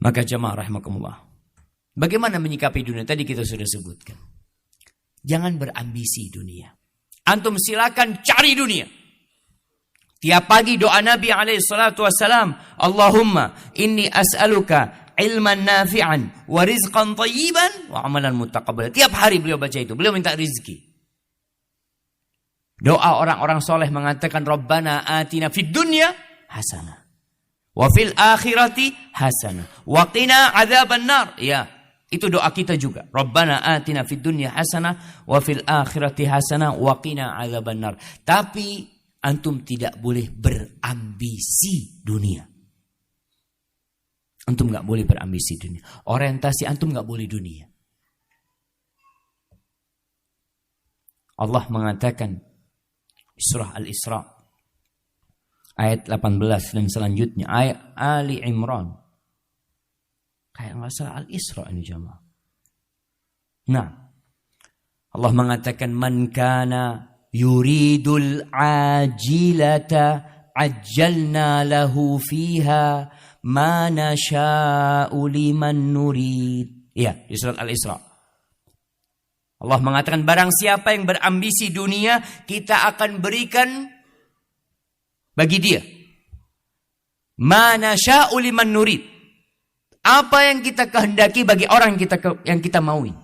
Maka jemaah rahimakumullah, bagaimana menyikapi dunia? Tadi kita sudah sebutkan. Jangan berambisi dunia. Antum silakan cari dunia. Tiap pagi doa Nabi SAW, Allahumma inni as'aluka ilman nafi'an wa rizqan tayyiban wa amalan mutaqabbal. Tiap hari beliau baca itu. Beliau minta rizki. Doa orang-orang soleh mengatakan, Rabbana atina fid dunya hasanah wa fil akhirati hasanah wa qina adzaban nar. Ya, itu doa kita juga. Rabbana atina fid dunya hasanah wa fil akhirati hasanah wa qina adzaban nar. Tapi antum tidak boleh berambisi dunia. Antum enggak boleh berambisi dunia. Orientasi antum enggak boleh dunia. Allah mengatakan surah Al-Isra ayat 18 dan selanjutnya, ayat Ali Imran. Kayak nggak salah Al-Isra ini jemaah. Nah, Allah mengatakan man kana yuridul ajilata ajjalna lahu fiha ma nasha'u liman nurid. Ya, di surat Al-Isra. Allah mengatakan barang siapa yang berambisi dunia, kita akan berikan bagi dia ma nasha'u liman nurid. Apa yang kita kehendaki bagi orang yang kita maui.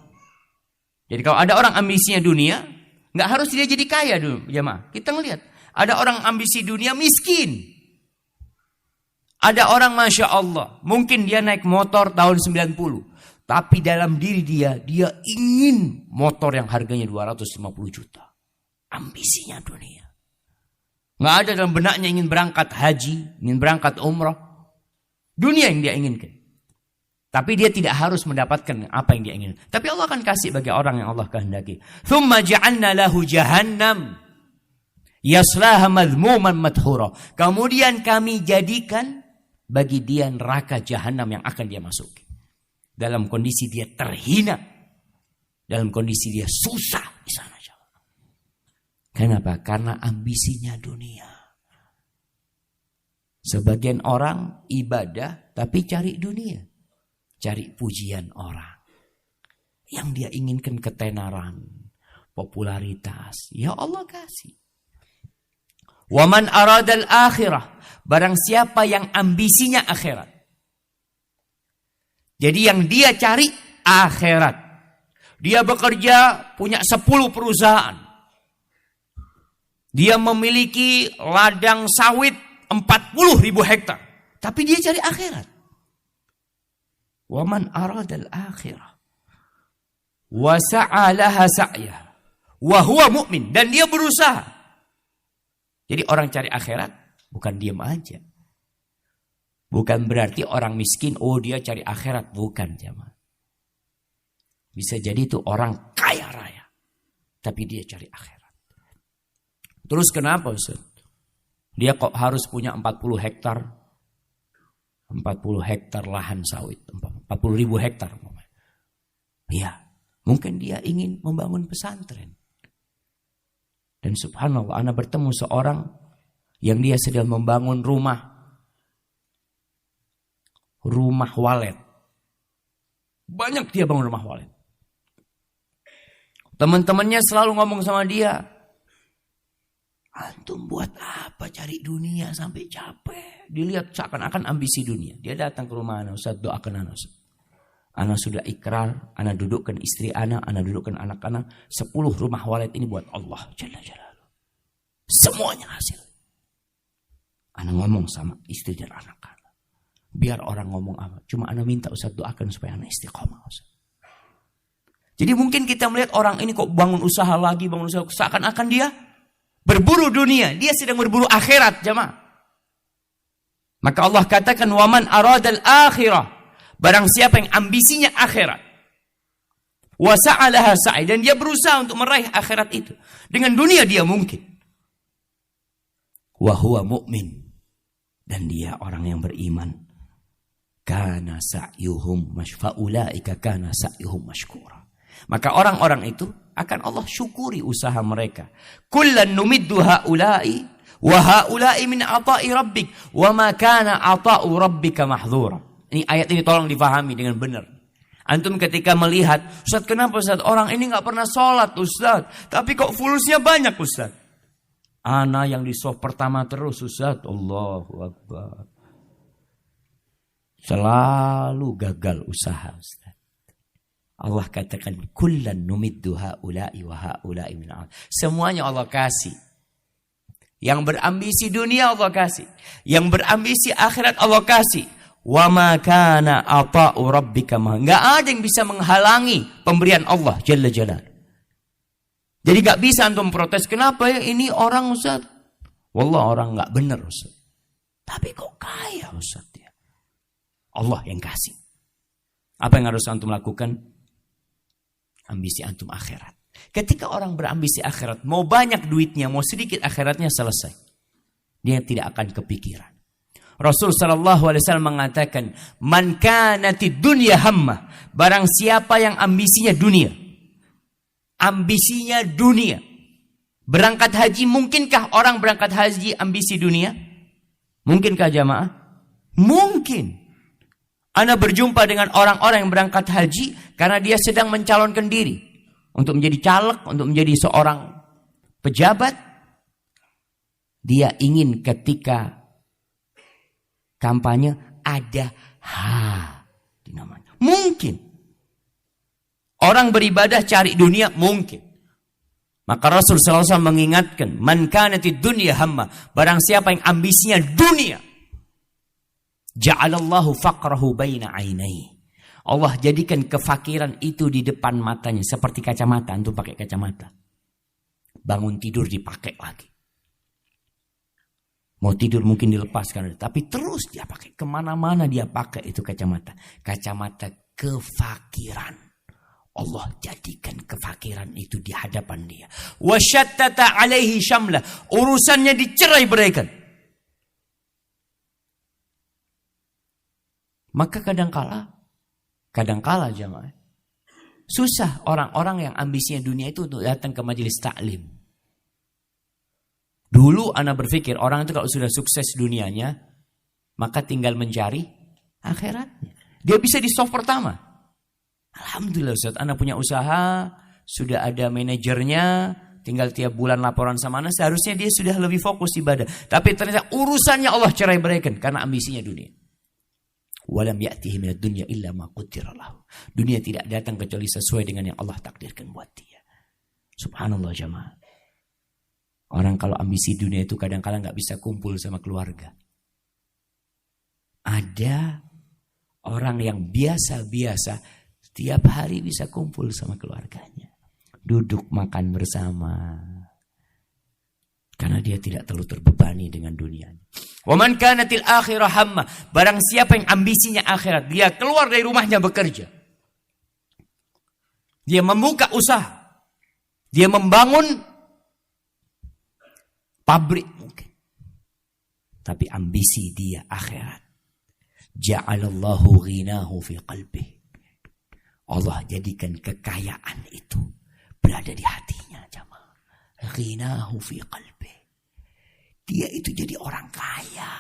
Jadi kalau ada orang ambisinya dunia, nggak harus dia jadi kaya dulu, jemaah. Kita ngelihat ada orang ambisi dunia miskin. Ada orang Masya Allah, mungkin dia naik motor tahun 90. Tapi dalam diri dia ingin motor yang harganya 250 juta. Ambisinya dunia. Nggak ada dalam benaknya ingin berangkat haji, ingin berangkat umrah. Dunia yang dia inginkan. Tapi dia tidak harus mendapatkan apa yang dia inginkan. Tapi Allah akan kasih bagi orang yang Allah kehendaki. Thumma ja'alna lahu jahannam yaslaha madhmuman madhura. Kemudian kami jadikan bagi dia neraka jahanam yang akan dia masuki. Dalam kondisi dia terhina. Dalam kondisi dia susah di sana. Kenapa? Karena ambisinya dunia. Sebagian orang ibadah tapi cari dunia. Cari pujian orang. Yang dia inginkan ketenaran. Popularitas. Ya Allah kasih. Waman aradal akhirah. Barang siapa yang ambisinya akhirat. Jadi yang dia cari akhirat. Dia bekerja punya 10 perusahaan. Dia memiliki ladang sawit 40.000 hektar. Tapi dia cari akhirat. Waman aradal akhirah. Wa sa'alaha sa'yah. Wa huwa mu'min. Dan dia berusaha. Jadi orang cari akhirat bukan diam aja. Bukan berarti orang miskin, oh dia cari akhirat. Bukan jemaah. Bisa jadi itu orang kaya raya. Tapi dia cari akhirat. Terus kenapa Ustaz? Dia kok harus punya 40 hektar? 40 hektar lahan sawit. 40.000 hektar. Ya, mungkin dia ingin membangun pesantren. Dan subhanallah, ana bertemu seorang yang dia sedang membangun rumah walet. Banyak dia bangun rumah walet. Teman-temannya selalu ngomong sama dia, antum buat apa cari dunia sampai capek? Dilihat seakan-akan ambisi dunia. Dia datang ke rumah ana, Ustaz doakan ana. Ana sudah ikrar, ana dudukkan istri ana dudukkan anak-anak. 10 rumah walet ini buat Allah Jalla Jalaluhu. Semuanya hasil. Ana ngomong sama istri dan anak-anak. Biar orang ngomong apa. Cuma ana minta Ustaz doakan supaya ana istiqomah Ustaz. Jadi mungkin kita melihat orang ini kok bangun usaha lagi. Seakan-akan dia berburu dunia. Dia sedang berburu akhirat jemaah. Maka Allah katakan waman aradal akhirah. Barang siapa yang ambisinya akhirat. Wa sa'alaha sa'i. Dan dia berusaha untuk meraih akhirat itu. Dengan dunia dia mungkin. Wa huwa mu'min. Dan dia orang yang beriman. Kana sa'yuhum mashfa'ulaika kana sa'yuhum mashkura. Maka orang-orang itu akan Allah syukuri usaha mereka. Kullan numiddu ha'ula'i wa ha'ula'i min ata'i rabbik wa ma kana ata'u rabbika mahdzura. Ini ayat ini tolong difahami dengan benar. Antum ketika melihat, Ustaz kenapa Ustaz? Orang ini gak pernah sholat Ustaz. Tapi kok fulusnya banyak Ustaz. Ana yang di soft pertama terus Ustaz. Allahu Akbar. Selalu gagal usaha Ustaz. Allah katakan, kullan numiddu haula'i wa haula'i min al. Semuanya Allah kasih. Yang berambisi dunia Allah kasih. Yang berambisi akhirat Allah kasih. Wa ma kana ata'u rabbika ma. Enggak ada yang bisa menghalangi pemberian Allah Jalla Jalal. Jadi enggak bisa antum protes, kenapa ya ini orang Ustaz? Wallah orang enggak benar Ustaz. Tapi kok kaya Ustaz ya? Allah yang kasih. Apa yang harus antum lakukan? Ambisi antum akhirat. Ketika orang berambisi akhirat, mau banyak duitnya, mau sedikit akhiratnya selesai. Dia tidak akan kepikiran. Rasul sallallahu alaihi wasallam mengatakan, "Man kanatid dunya hammah." Barang siapa yang ambisinya dunia. Ambisinya dunia. Berangkat haji, mungkinkah orang berangkat haji ambisi dunia? Mungkinkah jamaah? Mungkin. Ana berjumpa dengan orang-orang yang berangkat haji karena dia sedang mencalonkan diri untuk menjadi caleg, untuk menjadi seorang pejabat. Dia ingin ketika kampanye ada di namanya. Mungkin. Orang beribadah cari dunia mungkin. Maka Rasul sallallahu alaihi wasallam mengingatkan, man kanatid dunya hamma, barang siapa yang ambisinya dunia, ja'alallahu faqrahu baina ainaihi. Allah jadikan kefakiran itu di depan matanya seperti kacamata, antum pakai kacamata. Bangun tidur dipakai lagi. Mau tidur mungkin dilepaskan, tapi terus dia pakai. Kemana-mana dia pakai itu kacamata. Kacamata kefakiran. Allah jadikan kefakiran itu di hadapan dia. Wasyattata alaihi syamlah. Urusannya dicerai beraikan. Maka kadangkala jamaah, susah orang-orang yang ambisinya dunia itu untuk datang ke majelis taklim. Dulu ana berpikir orang itu kalau sudah sukses dunianya, maka tinggal mencari akhiratnya. Dia bisa di soft pertama. Alhamdulillah Ustaz, ana punya usaha, sudah ada manajernya, tinggal tiap bulan laporan sama ana, seharusnya dia sudah lebih fokus ibadah. Tapi ternyata urusannya Allah cerai beraikan karena ambisinya dunia. Walam ya'tihi minad dunya illa ma qutira lahu. Dunia tidak datang kecuali sesuai dengan yang Allah takdirkan buat dia. Subhanallah jamaah. Orang kalau ambisi dunia itu kadang-kadang gak bisa kumpul sama keluarga. Ada orang yang biasa-biasa setiap hari bisa kumpul sama keluarganya. Duduk makan bersama. Karena dia tidak terlalu terbebani dengan dunia. Wa man kanatil akhirah hamma. Barang siapa yang ambisinya akhirat, dia keluar dari rumahnya bekerja. Dia membuka usaha. Dia membangun pabrik mungkin. Tapi ambisi dia akhirat. Ja'alallahu ghinahu fi qalbih. Allah jadikan kekayaan itu berada di hatinya jamaah. Ghinahu fi qalbih. Dia itu jadi orang kaya.